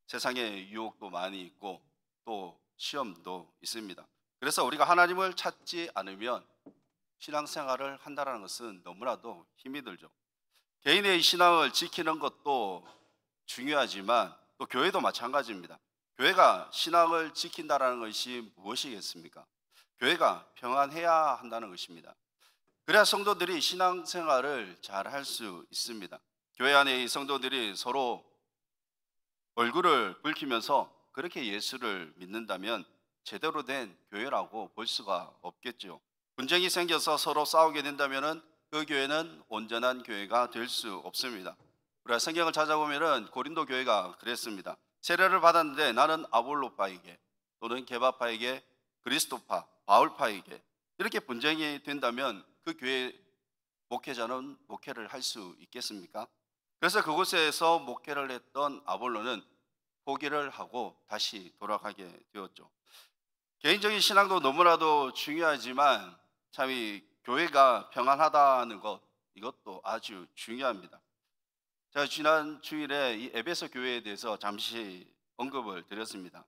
세상에 유혹도 많이 있고 또 시험도 있습니다. 그래서 우리가 하나님을 찾지 않으면 신앙생활을 한다는 것은 너무나도 힘이 들죠. 개인의 신앙을 지키는 것도 중요하지만 또 교회도 마찬가지입니다. 교회가 신앙을 지킨다는 것이 무엇이겠습니까? 교회가 평안해야 한다는 것입니다. 그래야 성도들이 신앙생활을 잘 할 수 있습니다. 교회 안에 이 성도들이 서로 얼굴을 붉히면서 그렇게 예수를 믿는다면 제대로 된 교회라고 볼 수가 없겠죠. 분쟁이 생겨서 서로 싸우게 된다면 그 교회는 온전한 교회가 될 수 없습니다. 우리가 성경을 찾아보면 고린도 교회가 그랬습니다. 세례를 받았는데 나는 아볼로파에게 또는 게바파에게 그리스도파, 바울파에게 이렇게 분쟁이 된다면 그 교회 목회자는 목회를 할 수 있겠습니까? 그래서 그곳에서 목회를 했던 아볼로는 포기를 하고 다시 돌아가게 되었죠. 개인적인 신앙도 너무나도 중요하지만 참 이 교회가 평안하다는 것, 이것도 아주 중요합니다. 제가 지난 주일에 이 에베소 교회에 대해서 잠시 언급을 드렸습니다.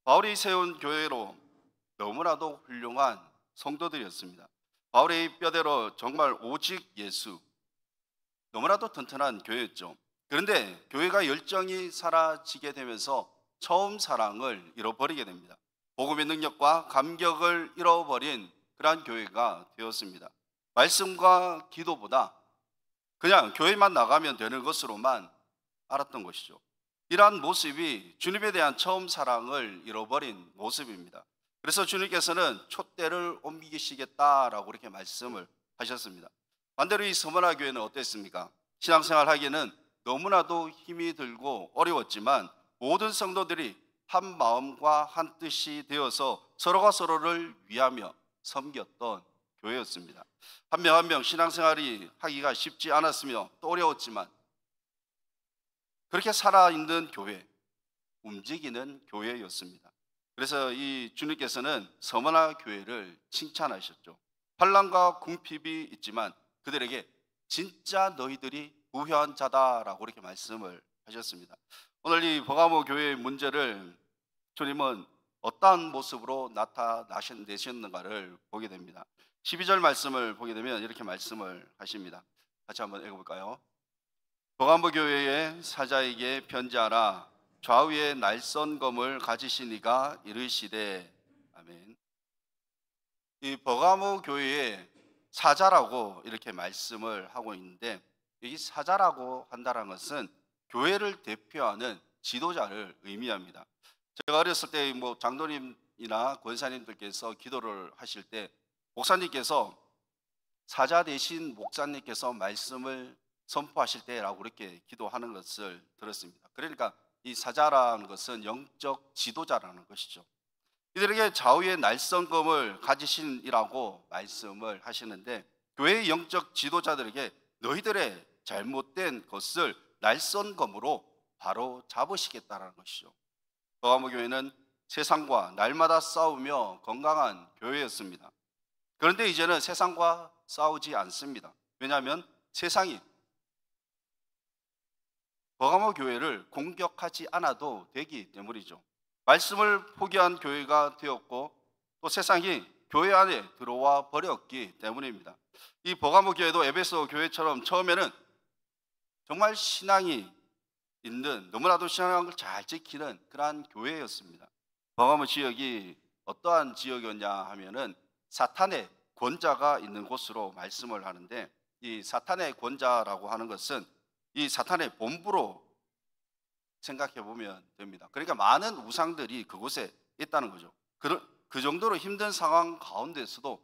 바울이 세운 교회로 너무나도 훌륭한 성도들이었습니다. 바울의 뼈대로 정말 오직 예수, 너무나도 튼튼한 교회였죠. 그런데 교회가 열정이 사라지게 되면서 처음 사랑을 잃어버리게 됩니다. 복음의 능력과 감격을 잃어버린 그러한 교회가 되었습니다. 말씀과 기도보다 그냥 교회만 나가면 되는 것으로만 알았던 것이죠. 이러한 모습이 주님에 대한 처음 사랑을 잃어버린 모습입니다. 그래서 주님께서는 촛대를 옮기시겠다라고 그렇게 말씀을 하셨습니다. 반대로 이 서머나 교회는 어땠습니까? 신앙생활 하기에는 너무나도 힘이 들고 어려웠지만 모든 성도들이 한 마음과 한 뜻이 되어서 서로가 서로를 위하며 섬겼던 교회였습니다. 한 명 한 명 신앙생활이 하기가 쉽지 않았으며 또 어려웠지만 그렇게 살아있는 교회, 움직이는 교회였습니다. 그래서 이 주님께서는 서머나 교회를 칭찬하셨죠. 환난과 궁핍이 있지만 그들에게 진짜 너희들이 부유한 자다라고 이렇게 말씀을 하셨습니다. 오늘 이 버가모 교회의 문제를 주님은 어떠한 모습으로 나타내셨는가를 보게 됩니다. 12절 말씀을 보게 되면 이렇게 말씀을 하십니다. 같이 한번 읽어볼까요? 버가모 교회의 사자에게 편지하라. 좌우에 날선검을 가지시니가 이르시되. 아멘. 이 버가모 교회의 사자라고 이렇게 말씀을 하고 있는데 이 사자라고 한다는 것은 교회를 대표하는 지도자를 의미합니다. 제가 어렸을 때 뭐 장로님이나 권사님들께서 기도를 하실 때 목사님께서 사자 대신 목사님께서 말씀을 선포하실 때라고 그렇게 기도하는 것을 들었습니다. 그러니까 이 사자라는 것은 영적 지도자라는 것이죠. 이들에게 좌우의 날선검을 가지신이라고 말씀을 하시는데 교회의 영적 지도자들에게 너희들의 잘못된 것을 날선검으로 바로 잡으시겠다는 것이죠. 버가모 교회는 세상과 날마다 싸우며 건강한 교회였습니다. 그런데 이제는 세상과 싸우지 않습니다. 왜냐하면 세상이 버가모 교회를 공격하지 않아도 되기 때문이죠. 말씀을 포기한 교회가 되었고 또 세상이 교회 안에 들어와 버렸기 때문입니다. 이 버가모 교회도 에베소 교회처럼 처음에는 정말 신앙이 있는, 너무나도 신앙을 잘 지키는 그러한 교회였습니다. 버가모 지역이 어떠한 지역이었냐 하면은 사탄의 권자가 있는 곳으로 말씀을 하는데 이 사탄의 권자라고 하는 것은 이 사탄의 본부로 생각해 보면 됩니다. 그러니까 많은 우상들이 그곳에 있다는 거죠. 그 정도로 힘든 상황 가운데서도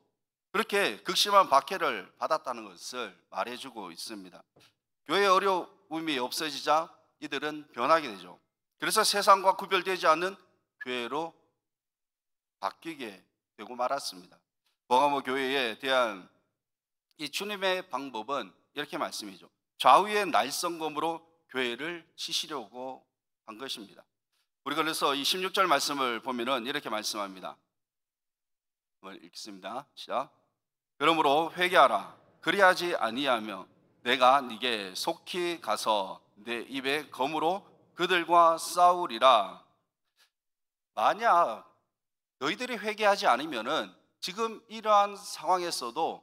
그렇게 극심한 박해를 받았다는 것을 말해주고 있습니다. 교회의 어려움이 없어지자 이들은 변하게 되죠. 그래서 세상과 구별되지 않는 교회로 바뀌게 되고 말았습니다. 버가모 교회에 대한 이 주님의 방법은 이렇게 말씀이죠. 좌우의 날선검으로 교회를 치시려고 한 것입니다. 우리 그래서 이 16절 말씀을 보면은 이렇게 말씀합니다. 한번 읽겠습니다. 시작. 그러므로 회개하라. 그리하지 아니하며 내가 네게 속히 가서 내 입에 검으로 그들과 싸우리라. 만약 너희들이 회개하지 않으면은, 지금 이러한 상황에서도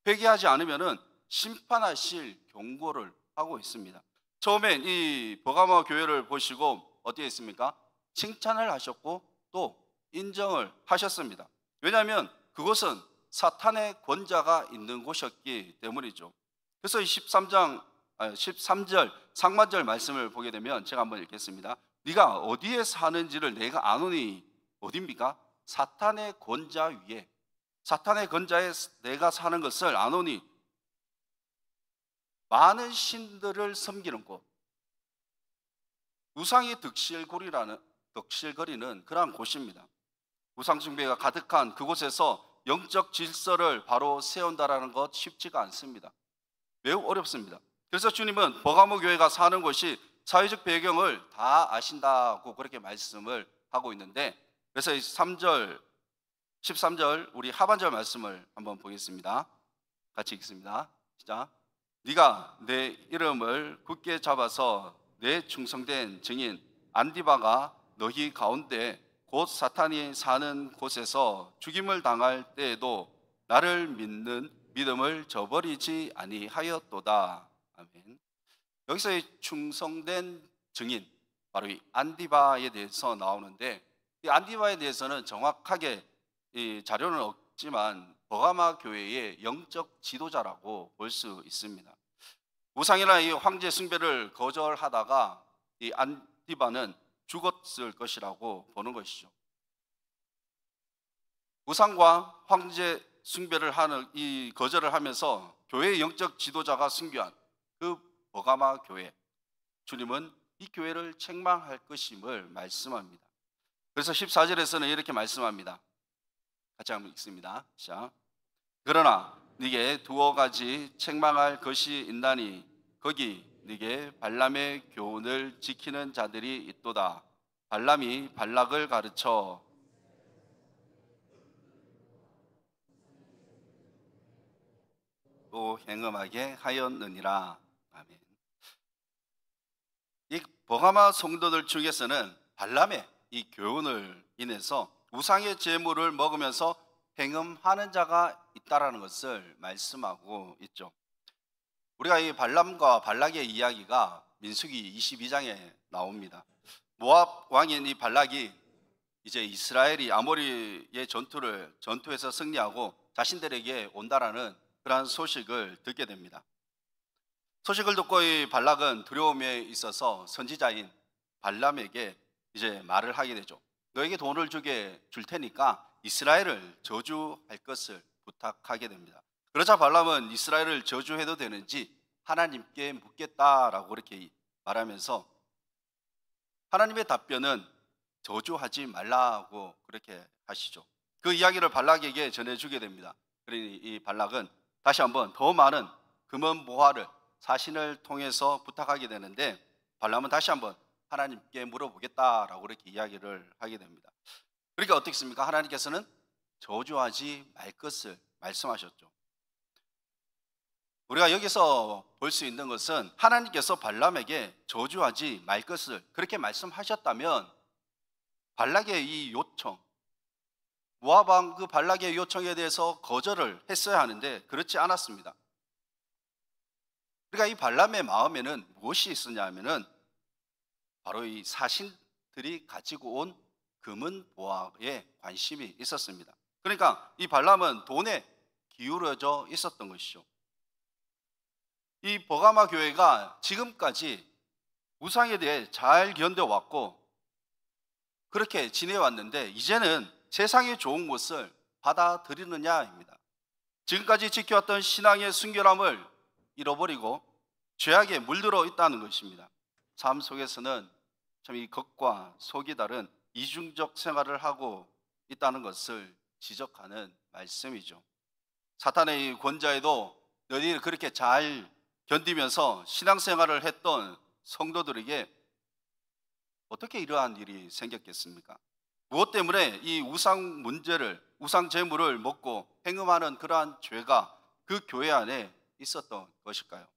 회개하지 않으면은 심판하실 경고를 하고 있습니다. 처음엔 이 버가모 교회를 보시고 어떻게 했습니까? 칭찬을 하셨고 또 인정을 하셨습니다. 왜냐하면 그곳은 사탄의 권자가 있는 곳이었기 때문이죠. 그래서 이 13절 상반절 말씀을 보게 되면 제가 한번 읽겠습니다. 네가 어디에 사는지를 내가 아노니, 어디입니까? 사탄의 권자 위에, 사탄의 권자에 내가 사는 것을 아노니, 많은 신들을 섬기는 곳, 우상이 득실거리는 그러한 곳입니다. 우상 숭배가 가득한 그곳에서 영적 질서를 바로 세운다라는 것 쉽지가 않습니다. 매우 어렵습니다. 그래서 주님은 버가모 교회가 사는 곳이 사회적 배경을 다 아신다고 그렇게 말씀을 하고 있는데, 그래서 이 3절 13절 우리 하반절 말씀을 한번 보겠습니다. 같이 읽습니다. 시작. 네가 내 이름을 굳게 잡아서 내 충성된 증인 안디바가 너희 가운데 곧 사탄이 사는 곳에서 죽임을 당할 때에도 나를 믿는 믿음을 저버리지 아니하였도다. 아멘. 여기서 이 충성된 증인, 바로 이 안디바에 대해서 나오는데, 이 안디바에 대해서는 정확하게 이 자료는 없지만 버가마 교회의 영적 지도자라고 볼 수 있습니다. 우상이나 이 황제 숭배를 거절하다가 이 안디바는 죽었을 것이라고 보는 것이죠. 우상과 황제 숭배를 하는 이 거절을 하면서 교회의 영적 지도자가 순교한 그 버가마 교회, 주님은 이 교회를 책망할 것임을 말씀합니다. 그래서 14절에서는 이렇게 말씀합니다. 같이 한번 읽습니다. 자, 그러나 네게 두어 가지 책망할 것이 있나니 거기 네게 발람의 교훈을 지키는 자들이 있도다. 발람이 발락을 가르쳐 또 행음하게 하였느니라. 아멘. 이 버가마 성도들 중에서는 발람의 이 교훈을 인해서 우상의 제물을 먹으면서 행음하는 자가 있다라는 것을 말씀하고 있죠. 우리가 이 발람과 발락의 이야기가 민수기 22장에 나옵니다. 모압 왕인 이 발락이 이제 이스라엘이 아모리의 전투에서 승리하고 자신들에게 온다라는 그러한 소식을 듣게 됩니다. 소식을 듣고 이 발락은 두려움에 있어서 선지자인 발람에게 이제 말을 하게 되죠. 너에게 돈을 줄 테니까 이스라엘을 저주할 것을 부탁하게 됩니다. 그러자 발람은 이스라엘을 저주해도 되는지 하나님께 묻겠다라고 그렇게 말하면서, 하나님의 답변은 저주하지 말라고 그렇게 하시죠. 그 이야기를 발락에게 전해주게 됩니다. 그러니 이 발락은 다시 한번 더 많은 금은 보화를 사신을 통해서 부탁하게 되는데, 발람은 다시 한번 하나님께 물어보겠다라고 그렇게 이야기를 하게 됩니다. 그러니까 어떻습니까? 하나님께서는 저주하지 말 것을 말씀하셨죠. 우리가 여기서 볼 수 있는 것은 하나님께서 발람에게 저주하지 말 것을 그렇게 말씀하셨다면 발락의 이 요청, 모압 왕 그 발락의 요청에 대해서 거절을 했어야 하는데 그렇지 않았습니다. 그러니까 이 발람의 마음에는 무엇이 있었냐 하면은 바로 이 사신들이 가지고 온 금은 보화에 관심이 있었습니다. 그러니까 이 발람은 돈에 기울어져 있었던 것이죠. 이 버가마 교회가 지금까지 우상에 대해 잘 견뎌왔고 그렇게 지내왔는데, 이제는 세상의 좋은 것을 받아들이느냐입니다. 지금까지 지켜왔던 신앙의 순결함을 잃어버리고 죄악에 물들어 있다는 것입니다. 삶 속에서는 참 이 겉과 속이 다른 이중적 생활을 하고 있다는 것을 지적하는 말씀이죠. 사탄의 이 권자에도 너희들이 그렇게 잘 견디면서 신앙생활을 했던 성도들에게 어떻게 이러한 일이 생겼겠습니까? 무엇 때문에 이 우상 재물을 먹고 행음하는 그러한 죄가 그 교회 안에 있었던 것일까요?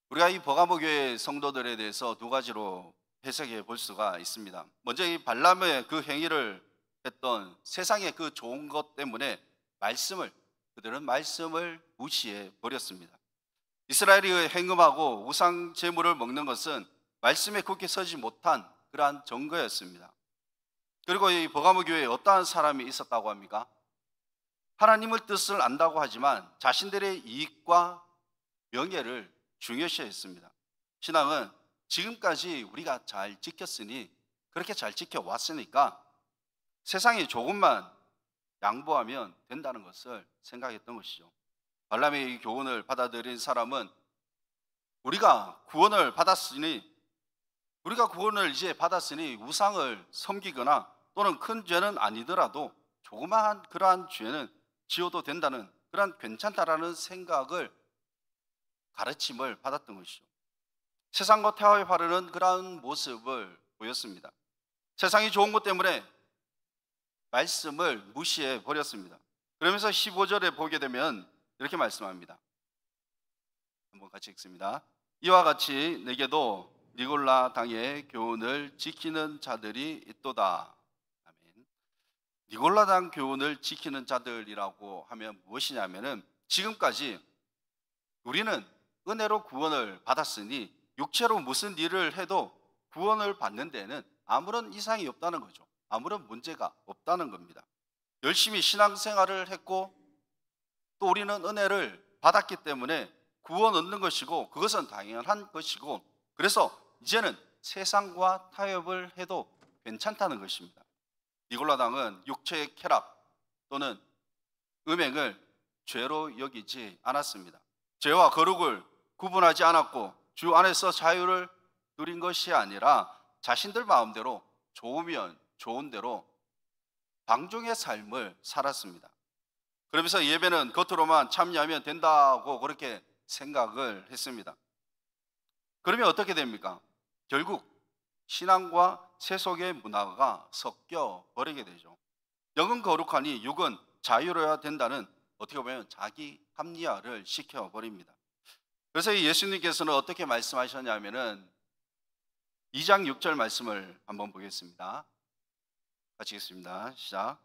우리가 이 버가모 교회 성도들에 대해서 두 가지로 해석해 볼 수가 있습니다. 먼저 이 발람의 그 행위를 했던 세상의 그 좋은 것 때문에 그들은 말씀을 무시해 버렸습니다. 이스라엘이 행음하고 우상 제물을 먹는 것은 말씀에 굳게 서지 못한 그러한 증거였습니다. 그리고 이 버가모 교회에 어떠한 사람이 있었다고 합니까? 하나님의 뜻을 안다고 하지만 자신들의 이익과 명예를 중요시했습니다. 신앙은 지금까지 우리가 잘 지켰으니, 그렇게 잘 지켜왔으니까 세상에 조금만 양보하면 된다는 것을 생각했던 것이죠. 발람의 이 교훈을 받아들인 사람은 우리가 구원을 이제 받았으니 우상을 섬기거나 또는 큰 죄는 아니더라도 조그마한 그러한 죄는 지어도 된다는, 그러한 괜찮다라는 생각을, 가르침을 받았던 것이죠. 세상과 타협하려는 그러한 모습을 보였습니다. 세상이 좋은 것 때문에 말씀을 무시해 버렸습니다. 그러면서 15절에 보게 되면 이렇게 말씀합니다. 한번 같이 읽습니다. 이와 같이 내게도 니골라 당의 교훈을 지키는 자들이 있도다. 아멘. 니골라 당 교훈을 지키는 자들이라고 하면 무엇이냐면은, 지금까지 우리는 은혜로 구원을 받았으니 육체로 무슨 일을 해도 구원을 받는 데는 아무런 이상이 없다는 거죠. 아무런 문제가 없다는 겁니다. 열심히 신앙생활을 했고 또 우리는 은혜를 받았기 때문에 구원 얻는 것이고 그것은 당연한 것이고, 그래서 이제는 세상과 타협을 해도 괜찮다는 것입니다. 니골라 당은 육체의 쾌락 또는 음행을 죄로 여기지 않았습니다. 죄와 거룩을 구분하지 않았고 주 안에서 자유를 누린 것이 아니라 자신들 마음대로 좋으면 좋은 대로 방종의 삶을 살았습니다. 그러면서 예배는 겉으로만 참여하면 된다고 그렇게 생각을 했습니다. 그러면 어떻게 됩니까? 결국 신앙과 세속의 문화가 섞여 버리게 되죠. 영은 거룩하니 육은 자유로워야 된다는, 어떻게 보면 자기 합리화를 시켜버립니다. 그래서 예수님께서는 어떻게 말씀하셨냐면은 2장 6절 말씀을 한번 보겠습니다. 같이 읽습니다. 시작.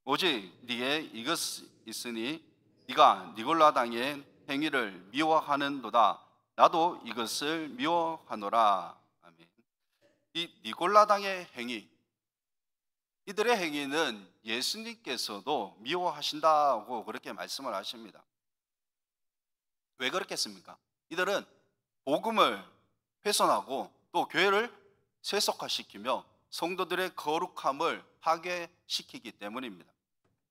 오직 네게 이것이 있으니 네가 니골라 당의 행위를 미워하는도다. 나도 이것을 미워하노라. 아멘. 이 니골라 당의 행위, 이들의 행위는 예수님께서도 미워하신다고 그렇게 말씀을 하십니다. 왜 그렇겠습니까? 이들은 복음을 훼손하고 또 교회를 세속화시키며 성도들의 거룩함을 파괴시키기 때문입니다.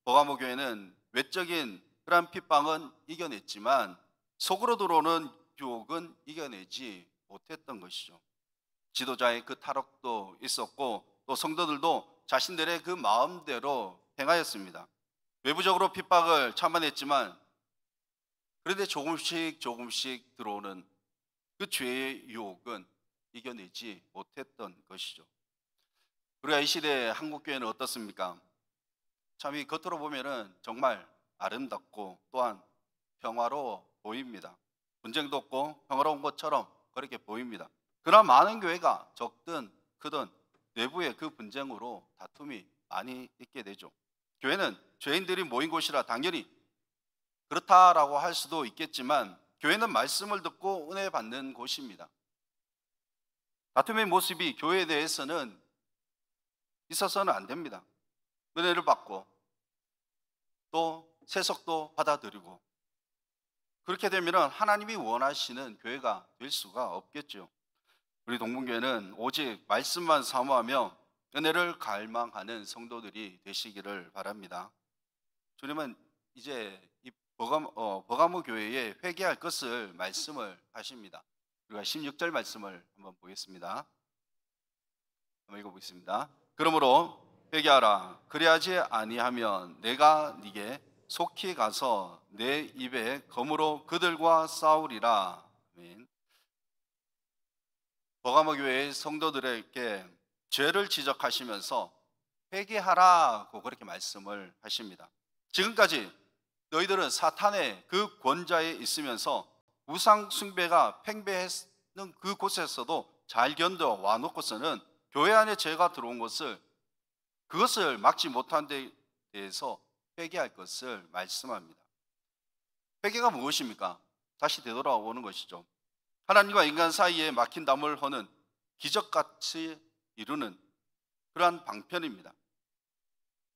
버가모 교회는 외적인 그런 핍박은 이겨냈지만 속으로 들어오는 유혹은 이겨내지 못했던 것이죠. 지도자의 그 타락도 있었고 또 성도들도 자신들의 그 마음대로 행하였습니다. 외부적으로 핍박을 참아냈지만 그런데 조금씩 들어오는 그 죄의 유혹은 이겨내지 못했던 것이죠. 우리가 이 시대의 한국교회는 어떻습니까? 참 이 겉으로 보면은 정말 아름답고 또한 평화로워 보입니다. 분쟁도 없고 평화로운 것처럼 그렇게 보입니다. 그러나 많은 교회가 적든 크든 내부의 그 분쟁으로 다툼이 많이 있게 되죠. 교회는 죄인들이 모인 곳이라 당연히 그렇다라고 할 수도 있겠지만 교회는 말씀을 듣고 은혜 받는 곳입니다. 다툼의 모습이 교회에 대해서는 있어서는 안 됩니다. 은혜를 받고 또 세속도 받아들이고 그렇게 되면 하나님이 원하시는 교회가 될 수가 없겠죠. 우리 동문교회는 오직 말씀만 사모하며 은혜를 갈망하는 성도들이 되시기를 바랍니다. 주님은 이제 이 버가모 교회에 회개할 것을 말씀을 하십니다. 우리가 16절 말씀을 한번 보겠습니다. 한번 읽어보겠습니다. 그러므로 회개하라. 그리하지 아니하면 내가 네게 속히 가서 내 입에 검으로 그들과 싸우리라. 아멘. 버가모 교회의 성도들에게 죄를 지적하시면서 회개하라고 그렇게 말씀을 하십니다. 지금까지 너희들은 사탄의 그 권좌에 있으면서 우상 숭배가 팽배했는 그곳에서도 잘 견뎌와 놓고서는 교회 안에 죄가 들어온 것을 그것을 막지 못한 데 대해서 회개할 것을 말씀합니다. 회개가 무엇입니까? 다시 되돌아오는 것이죠. 하나님과 인간 사이에 막힌 담을 허는 기적같이 이루는 그러한 방편입니다.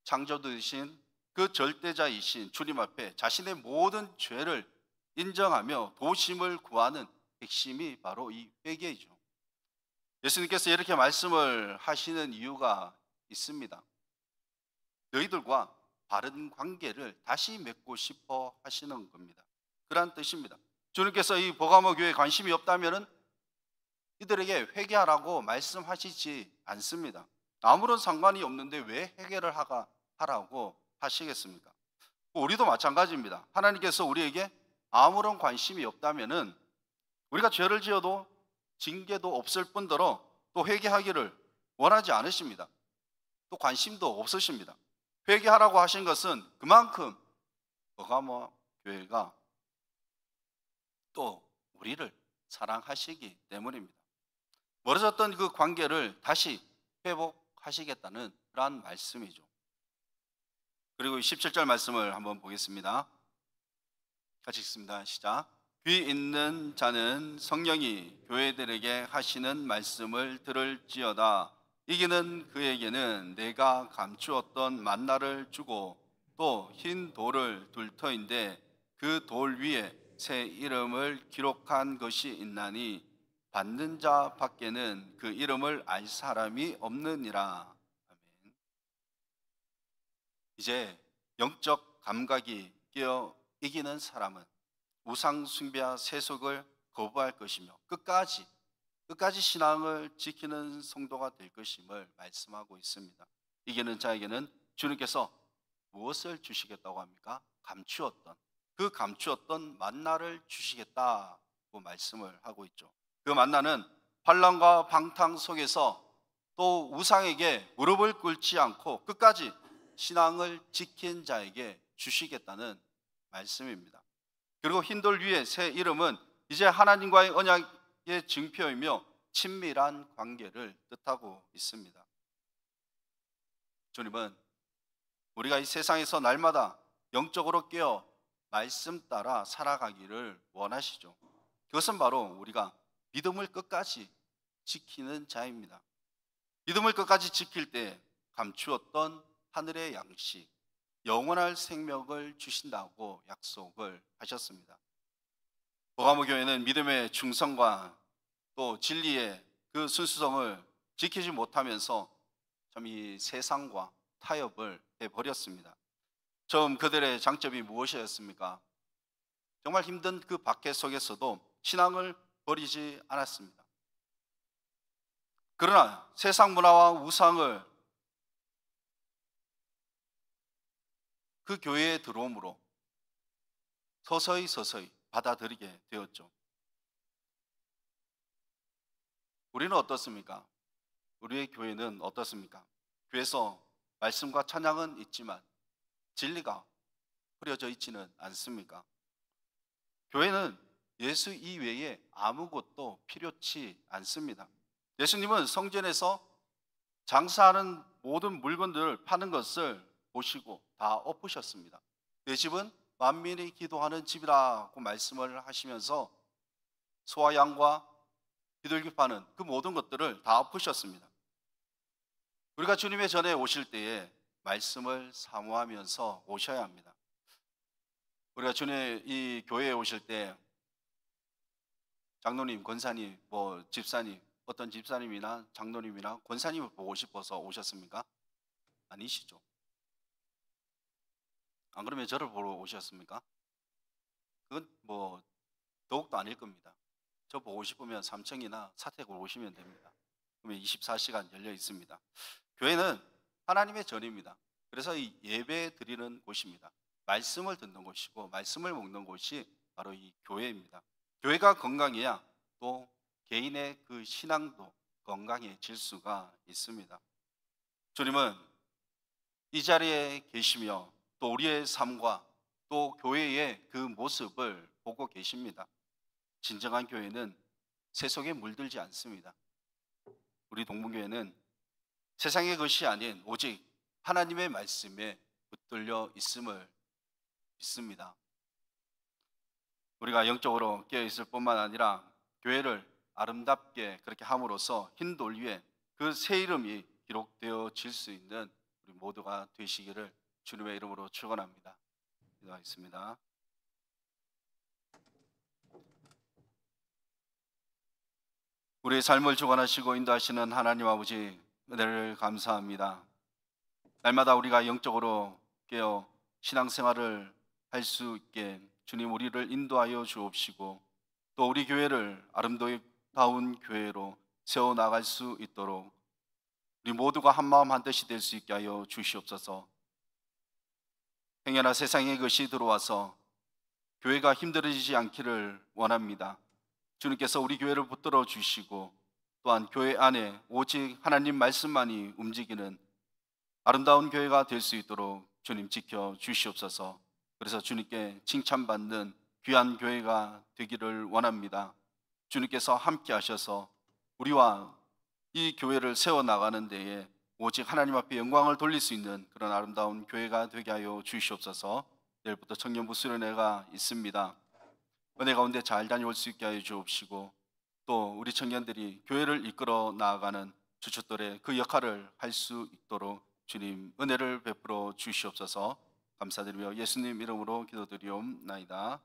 창조주이신 그 절대자이신 주님 앞에 자신의 모든 죄를 인정하며 도심을 구하는 핵심이 바로 이 회개이죠. 예수님께서 이렇게 말씀을 하시는 이유가 있습니다. 너희들과 바른 관계를 다시 맺고 싶어 하시는 겁니다. 그러한 뜻입니다. 주님께서 이 버가모 교회에 관심이 없다면 이들에게 회개하라고 말씀하시지 않습니다. 아무런 상관이 없는데 왜 회개를 하라고 하시겠습니까? 우리도 마찬가지입니다. 하나님께서 우리에게 아무런 관심이 없다면 우리가 죄를 지어도 징계도 없을 뿐더러 또 회개하기를 원하지 않으십니다. 또 관심도 없으십니다. 회개하라고 하신 것은 그만큼 버가모 교회가 또 우리를 사랑하시기 때문입니다. 멀어졌던 그 관계를 다시 회복하시겠다는 그러한 말씀이죠. 그리고 17절 말씀을 한번 보겠습니다. 같이 읽습니다. 시작. 귀 있는 자는 성령이 교회들에게 하시는 말씀을 들을지어다. 이기는 그에게는 내가 감추었던 만나를 주고 또 흰 돌을 둘 터인데 그 돌 위에 새 이름을 기록한 것이 있나니 받는 자 밖에는 그 이름을 알 사람이 없느니라. 아멘. 이제 영적 감각이 깨어 이기는 사람은 우상 숭배와 세속을 거부할 것이며 끝까지 신앙을 지키는 성도가 될 것임을 말씀하고 있습니다. 이기는 자에게는 주님께서 무엇을 주시겠다고 합니까? 감추었던 만나를 주시겠다고 말씀을 하고 있죠. 그 만나는 환난과 방탕 속에서 또 우상에게 무릎을 꿇지 않고 끝까지 신앙을 지킨 자에게 주시겠다는 말씀입니다. 그리고 흰돌 위에 새 이름은 이제 하나님과의 언약의 증표이며 친밀한 관계를 뜻하고 있습니다. 주님은 우리가 이 세상에서 날마다 영적으로 깨어 말씀 따라 살아가기를 원하시죠. 그것은 바로 우리가 믿음을 끝까지 지키는 자입니다. 믿음을 끝까지 지킬 때 감추었던 하늘의 양식, 영원할 생명을 주신다고 약속을 하셨습니다. 버가모 교회는 믿음의 충성과 또 진리의 그 순수성을 지키지 못하면서 참 이 세상과 타협을 해버렸습니다. 처음 그들의 장점이 무엇이었습니까? 정말 힘든 그 박해 속에서도 신앙을 버리지 않았습니다. 그러나 세상 문화와 우상을 그 교회에 들어옴으로 서서히 받아들이게 되었죠. 우리는 어떻습니까? 우리의 교회는 어떻습니까? 교회에서 말씀과 찬양은 있지만 진리가 흐려져 있지는 않습니까? 교회는 예수 이외에 아무것도 필요치 않습니다. 예수님은 성전에서 장사하는 모든 물건들을 파는 것을 보시고 다 엎으셨습니다. 내 집은 만민이 기도하는 집이라고 말씀을 하시면서 소와 양과 비둘기 파는 그 모든 것들을 다 엎으셨습니다. 우리가 주님의 전에 오실 때에 말씀을 사모하면서 오셔야 합니다. 우리가 주님의 이 교회에 오실 때 장로님, 권사님, 집사님, 어떤 집사님이나 장로님이나 권사님을 보고 싶어서 오셨습니까? 아니시죠. 안 그러면 저를 보러 오셨습니까? 그건 더욱도 아닐 겁니다. 저 보고 싶으면 삼청이나 사택으로 오시면 됩니다. 그러면 24시간 열려 있습니다. 교회는 하나님의 전입니다. 그래서 이 예배 드리는 곳입니다. 말씀을 듣는 곳이고 말씀을 먹는 곳이 바로 이 교회입니다. 교회가 건강해야 또 개인의 그 신앙도 건강해질 수가 있습니다. 주님은 이 자리에 계시며 또 우리의 삶과 또 교회의 그 모습을 보고 계십니다. 진정한 교회는 세속에 물들지 않습니다. 우리 동문교회는 세상의 것이 아닌 오직 하나님의 말씀에 붙들려 있음을 믿습니다. 우리가 영적으로 깨어 있을 뿐만 아니라 교회를 아름답게 그렇게 함으로써 흰 돌 위에 그 새 이름이 기록되어질 수 있는 우리 모두가 되시기를 주님의 이름으로 축원합니다. 기도하겠습니다. 우리의 삶을 주관하시고 인도하시는 하나님 아버지, 은혜를 감사합니다. 날마다 우리가 영적으로 깨어 신앙생활을 할 수 있게 주님 우리를 인도하여 주옵시고, 또 우리 교회를 아름다운 교회로 세워나갈 수 있도록 우리 모두가 한마음 한뜻이 될 수 있게 하여 주시옵소서. 행여나 세상의 것이 들어와서 교회가 힘들어지지 않기를 원합니다. 주님께서 우리 교회를 붙들어 주시고, 또한 교회 안에 오직 하나님 말씀만이 움직이는 아름다운 교회가 될 수 있도록 주님 지켜 주시옵소서. 그래서 주님께 칭찬받는 귀한 교회가 되기를 원합니다. 주님께서 함께 하셔서 우리와 이 교회를 세워나가는 데에 오직 하나님 앞에 영광을 돌릴 수 있는 그런 아름다운 교회가 되게 하여 주시옵소서. 내일부터 청년부 수련회가 있습니다. 은혜 가운데 잘 다녀올 수 있게 하여 주옵시고, 또 우리 청년들이 교회를 이끌어 나아가는 주춧돌의 그 역할을 할 수 있도록 주님 은혜를 베풀어 주시옵소서. 감사드리며 예수님 이름으로 기도드리옵나이다.